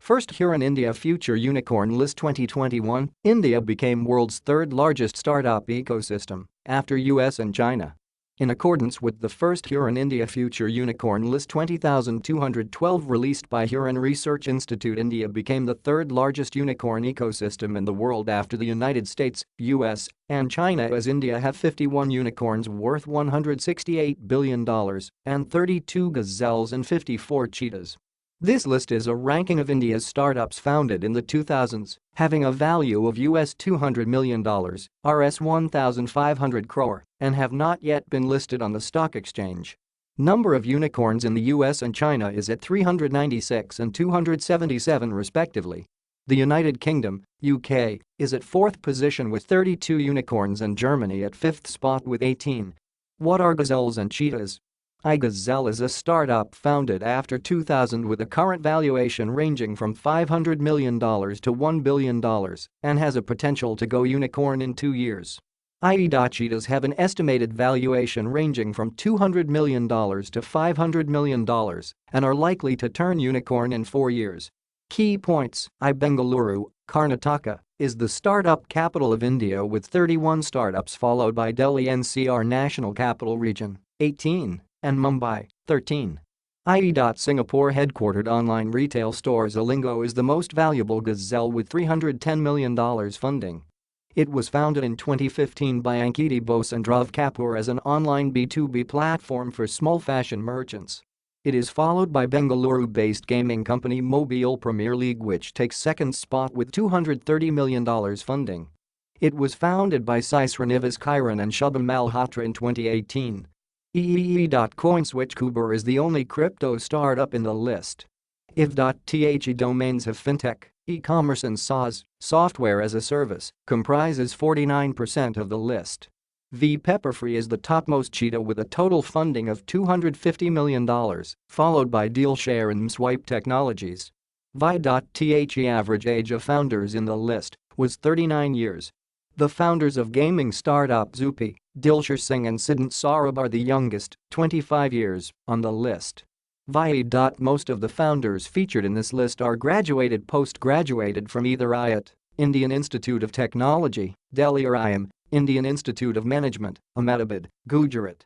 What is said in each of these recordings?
First here in India Future Unicorn List 2021, India became world's third largest startup ecosystem, after US and China. In accordance with the first Huron India Future Unicorn List 20,212 released by Huron Research Institute, India became the third largest unicorn ecosystem in the world after the United States, US, and China, as India have 51 unicorns worth $168 billion and 32 gazelles and 54 cheetahs. This list is a ranking of India's startups founded in the 2000s, having a value of US $200 million, Rs 1,500 crore, and have not yet been listed on the stock exchange. Number of unicorns in the US and China is at 396 and 277 respectively. The United Kingdom, UK, is at 4th position with 32 unicorns and Germany at 5th spot with 18. What are gazelles and cheetahs? iGazelle is a startup founded after 2000 with a current valuation ranging from $500 million to $1 billion and has a potential to go unicorn in 2 years. Cheetahs have an estimated valuation ranging from $200 million to $500 million and are likely to turn unicorn in 4 years. Key points: Bengaluru, Karnataka, is the startup capital of India with 31 startups, followed by Delhi NCR National Capital Region, 18. And Mumbai, 13. Singapore headquartered online retail store Zalingo is the most valuable gazelle with $310 million funding. It was founded in 2015 by Ankiti Bose and Dhruv Kapoor as an online B2B platform for small fashion merchants. It is followed by Bengaluru-based gaming company Mobile Premier League, which takes second spot with $230 million funding. It was founded by Sai Srinivas Kiran and Shubham Malhotra in 2018. CoinSwitchKuber is the only crypto startup in the list. If.The domains have fintech, e-commerce and SaaS, software as a service, comprises 49% of the list. Pepperfree is the topmost cheetah with a total funding of $250 million, followed by Dealshare and Mswipe Technologies. The average age of founders in the list was 39 years. The founders of gaming startup Zupi, Dilshar Singh and Siddhant Saurabh are the youngest, 25 years, on the list. Most of the founders featured in this list are postgraduated from either IIT, Indian Institute of Technology, Delhi, or IIM, Indian Institute of Management, Ahmedabad, Gujarat.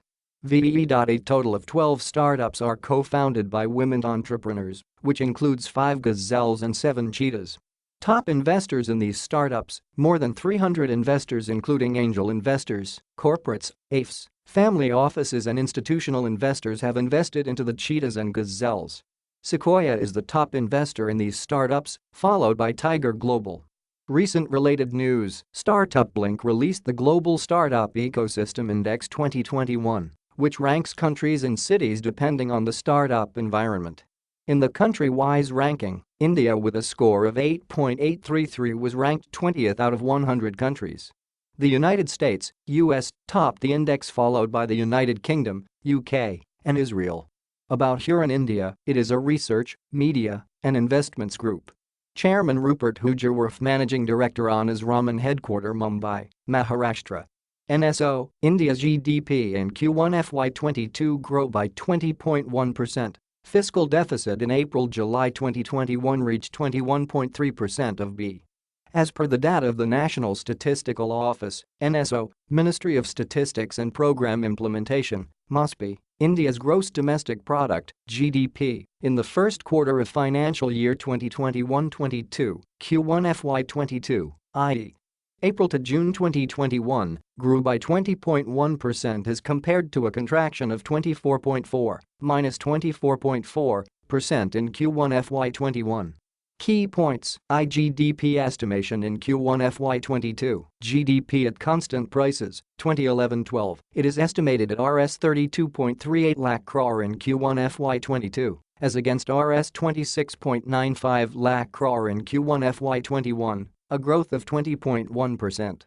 A total of 12 startups are co-founded by women entrepreneurs, which includes 5 gazelles and 7 cheetahs. Top investors in these startups: more than 300 investors including angel investors, corporates, AIFs, family offices and institutional investors have invested into the cheetahs and gazelles. Sequoia is the top investor in these startups, followed by Tiger Global. Recent related news: Startup Blink released the Global Startup Ecosystem Index 2021, which ranks countries and cities depending on the startup environment. In the country-wise ranking, India with a score of 8.833 was ranked 20th out of 100 countries. The United States, US, topped the index, followed by the United Kingdom, UK, and Israel. About Huron India, it is a research, media, and investments group. Chairman Rupert Hujarworth, Managing Director Anas Raman, Headquarter Mumbai, Maharashtra. NSO, India's GDP in Q1 FY22 grew by 20.1%. Fiscal deficit in April-July 2021 reached 21.3% of B. As per the data of the National Statistical Office, NSO, Ministry of Statistics and Program Implementation, MOSPI, India's gross domestic product, GDP, in the first quarter of financial year 2021-22, Q1 FY22, i.e. April to June 2021, grew by 20.1% as compared to a contraction of 24.4% in Q1 FY21. Key points: GDP estimation in Q1 FY22, GDP at constant prices, 2011-12, it is estimated at Rs 32.38 lakh crore in Q1 FY22, as against Rs 26.95 lakh crore in Q1 FY21, a growth of 20.1%.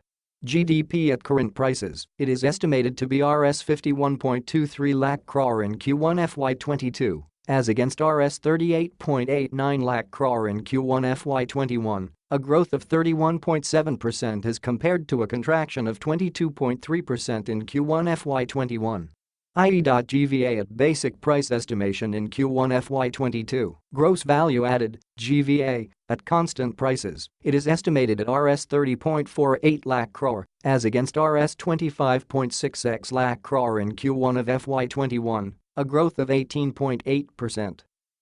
GDP at current prices, it is estimated to be Rs 51.23 lakh crore in Q1 FY22, as against Rs 38.89 lakh crore in Q1 FY21, a growth of 31.7% as compared to a contraction of 22.3% in Q1 FY21. GVA at basic price estimation in Q1 FY22, gross value added, GVA, at constant prices, it is estimated at Rs 30.48 lakh crore, as against Rs 25.66 lakh crore in Q1 of FY21, a growth of 18.8%.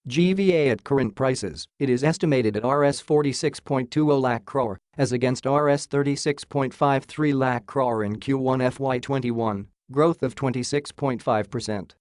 GVA at current prices, it is estimated at Rs 46.20 lakh crore, as against Rs 36.53 lakh crore in Q1 FY21, growth of 26.5%.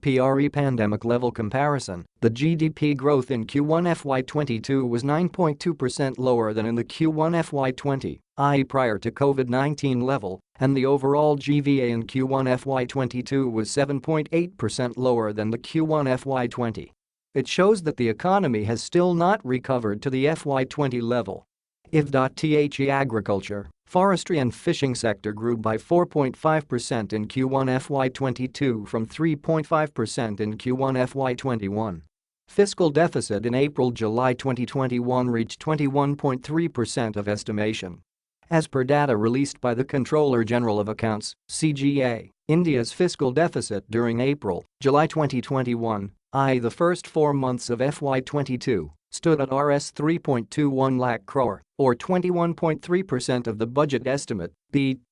Pre-pandemic level comparison, the GDP growth in Q1 FY22 was 9.2% lower than in the Q1 FY20, i.e. prior to COVID-19 level, and the overall GVA in Q1 FY22 was 7.8% lower than the Q1 FY20. It shows that the economy has still not recovered to the FY20 level. If.The agriculture, forestry and fishing sector grew by 4.5% in Q1 FY22 from 3.5% in Q1 FY21. Fiscal deficit in April-July 2021 reached 21.3% of estimation. As per data released by the Controller General of Accounts, CGA, India's fiscal deficit during April-July 2021, i.e. the first 4 months of FY22, stood at Rs 3.21 lakh crore, or 21.3% of the budget estimate,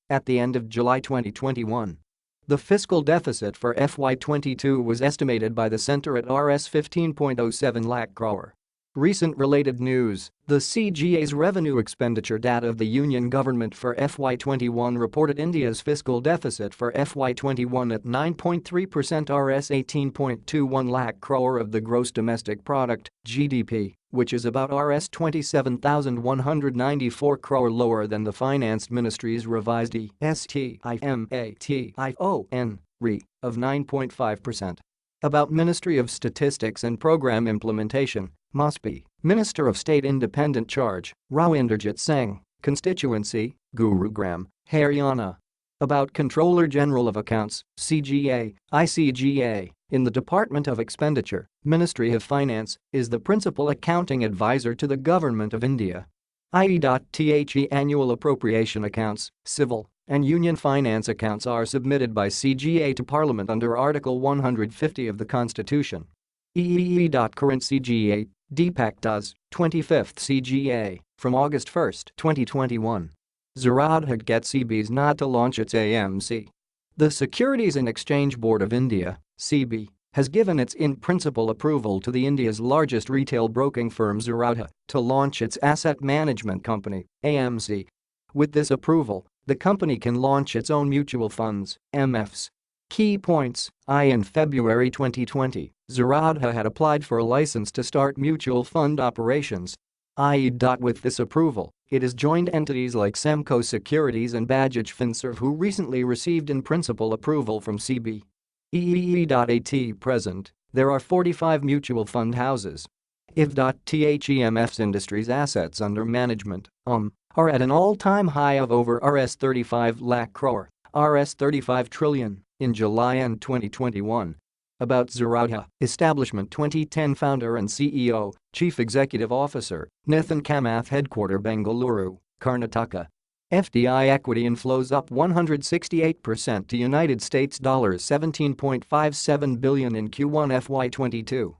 at the end of July 2021. The fiscal deficit for FY22 was estimated by the centre at Rs 15.07 lakh crore. Recent related news, the CGA's revenue expenditure data of the Union government for FY21 reported India's fiscal deficit for FY21 at 9.3% Rs 18.21 lakh crore of the gross domestic product, GDP, which is about Rs 27,194 crore lower than the Finance Ministry's revised estimaton of 9.5%. About Ministry of Statistics and Program Implementation, MOSPI, Minister of State Independent Charge, Ravinderjit Singh, Constituency, Gurugram, Haryana. About Controller General of Accounts, CGA, ICGA, in the Department of Expenditure, Ministry of Finance, is the principal accounting advisor to the Government of India. The annual appropriation accounts, civil, and union finance accounts are submitted by CGA to Parliament under Article 150 of the Constitution. Current CGA, Deepak does, 25th CGA, from August 1, 2021. Zerodha gets SEBI's nod to launch its AMC. The Securities and Exchange Board of India, SEBI, has given its in-principle approval to the India's largest retail broking firm Zerodha to launch its asset management company, AMC. With this approval, the company can launch its own mutual funds, MFs. Key points, in February 2020, Zerodha had applied for a license to start mutual fund operations. With this approval, it has joined entities like Semco Securities and Bajaj Finserv who recently received in-principle approval from SEBI. At present, there are 45 mutual fund houses. If.THEMF's industry's assets under management, are at an all-time high of over Rs 35 lakh crore, Rs 35 trillion, in July and 2021. About Zerodha, establishment 2010 founder and CEO, Chief Executive Officer, Nithin Kamath headquarter Bengaluru, Karnataka. FDI equity inflows up 168% to United States $17.57 billion in Q1 FY22.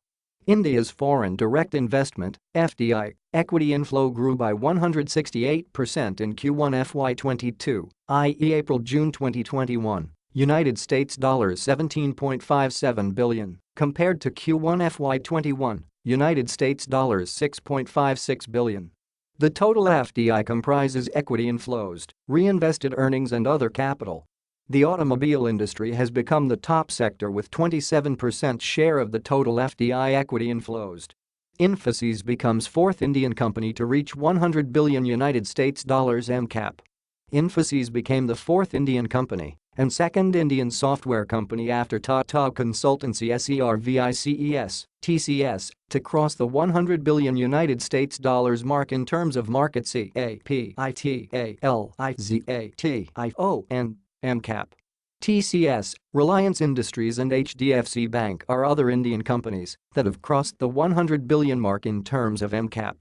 India's foreign direct investment, FDI, equity inflow grew by 168% in Q1 FY22, i.e. April-June 2021, United States $17.57 billion, compared to Q1 FY21, United States $6.56 billion. The total FDI comprises equity inflows, reinvested earnings and other capital. The automobile industry has become the top sector with 27% share of the total FDI equity inflows. Infosys becomes fourth Indian company to reach $100 billion United States MCAP. Infosys became the fourth Indian company and second Indian software company after Tata Consultancy Services, TCS, to cross the $100 billion United States mark in terms of market capitalization. MCAP. TCS, Reliance Industries and HDFC Bank are other Indian companies that have crossed the $100 billion mark in terms of MCAP.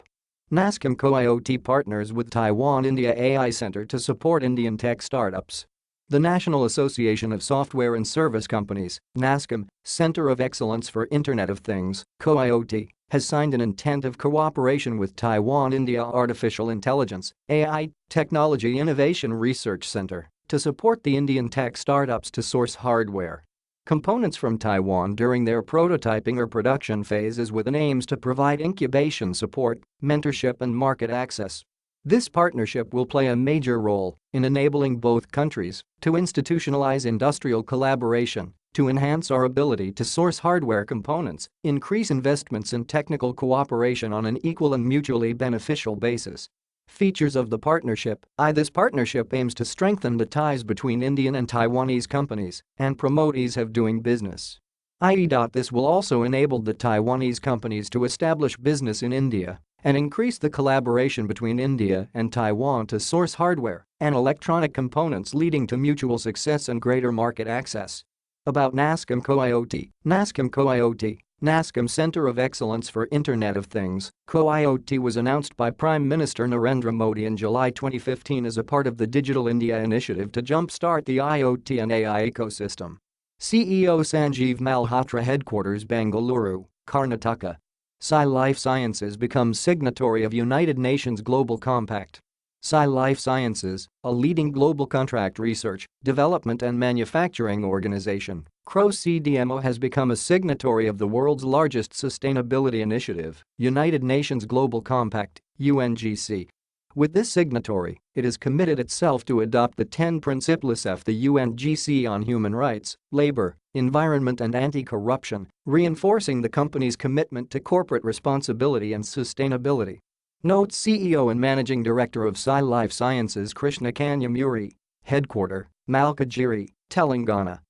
Nascomco IoT partners with Taiwan India AI Center to support Indian tech startups. The National Association of Software and Service Companies, NASSCOM, Center of Excellence for Internet of Things, (CoIoT), has signed an intent of cooperation with Taiwan India Artificial Intelligence (AI) Technology Innovation Research Center to support the Indian tech startups to source hardware components from Taiwan during their prototyping or production phases with an aims to provide incubation support, mentorship and market access. This partnership will play a major role in enabling both countries to institutionalize industrial collaboration, to enhance our ability to source hardware components, increase investments in technical cooperation on an equal and mutually beneficial basis. Features of the partnership: This partnership aims to strengthen the ties between Indian and Taiwanese companies and promote ease of doing business. This will also enable the Taiwanese companies to establish business in India and increase the collaboration between India and Taiwan to source hardware and electronic components, leading to mutual success and greater market access. About NASSCOM CoIoT. NASSCOM CoIoT, NASSCOM Center of Excellence for Internet of Things, CoIoT was announced by Prime Minister Narendra Modi in July 2015 as a part of the Digital India initiative to jumpstart the IoT and AI ecosystem. CEO Sanjeev Malhotra, Headquarters Bengaluru, Karnataka. Sai Life Sciences becomes signatory of United Nations Global Compact. Sai Life Sciences, a leading global contract research, development and manufacturing organization, CRO-CDMO, has become a signatory of the world's largest sustainability initiative, United Nations Global Compact, UNGC. With this signatory, it has committed itself to adopt the 10 principles of the UNGC on human rights, labor, environment and anti-corruption, reinforcing the company's commitment to corporate responsibility and sustainability. Notes CEO and Managing Director of Sai Life Sciences Krishna Kanyamuri, Headquarter, Malkagiri, Telangana.